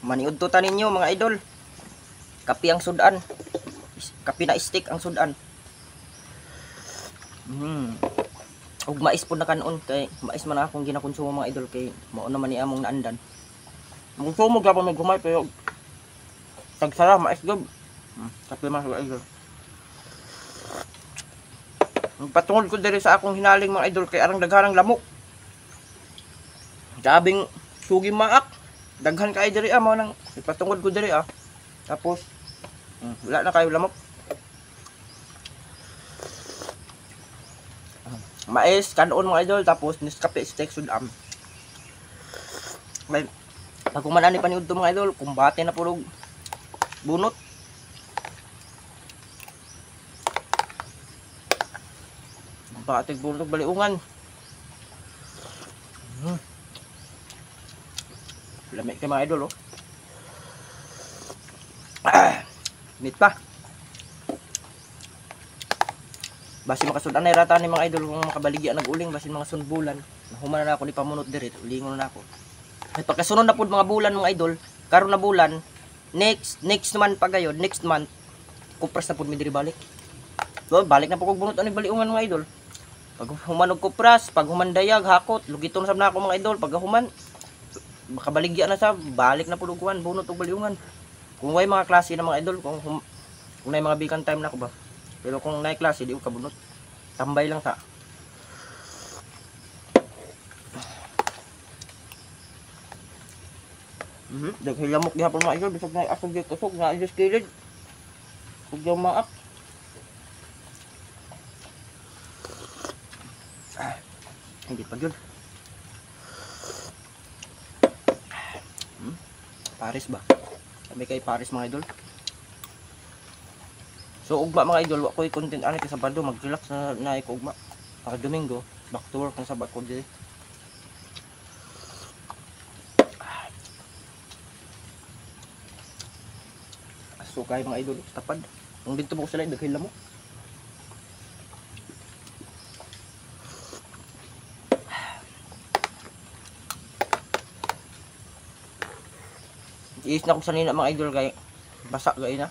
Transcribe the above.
Maniud to tanin ninyo mga idol. Kapi ang sudan. Kapi na stick ang sudan. Og mais po na kanon kay mais man akong ginakonsumo mga idol kay mao naman ni among naandan. Konsumo gyapon may gumay pero tagsara mais gab. Kapi man mga idol. Patungod ko diri sa akong hinaling mga idol kay arang daghanang lamok. Sabing sugi maak. Daghan kay diri mao nang ipatungod ko diri Tapos wala na kayo lamok. Mais kanon mga idol tapos Nescafe steak sudam. May pag kumanan ni paniud to mga idol, kumbate na pulog bunot. Kumbate bunot baliungan. Lamig kay mga idol Meat pa. Basin makasudan na irata ni mga idol kung makabaligya nag-uling basin mga sunbulan. Nahuman na ako ni pamunot diri, ulingon na ako. Ay pagkasunod na pud mga bulan mga idol, karon na bulan, next month pa gayod, next month kupras na pud mi diri balik. So, balik na pud kog bunot ani baliungan mga idol. Pag human og kupras, pag human dayag hakot, lugiton sab na ako mga idol, pag human makabaligya na sa balik na pud og bunot og baliungan. Kung way mga klase na mga idol, kung nay mga bikan time na ko ba. Pero kung naik klase, di ko kabunot. Tambay lang ta. Daghay lamok gihapon mga idol. Bisog na asog dito. Kusog na ilis kilid. Huwag yung maak. Hindi pa yun. Paris ba? Sabi kay Paris mga idol. So ugma mga idol, wakoy content ani kay Sabado mag-relax na naay ko ugma. Para Domingo, back to work ng Sabat ko diri. So kay mga idol, tapad. Ang dito mo sila daghay lamok. Iis na ko sanina mga idol kay basa gay na.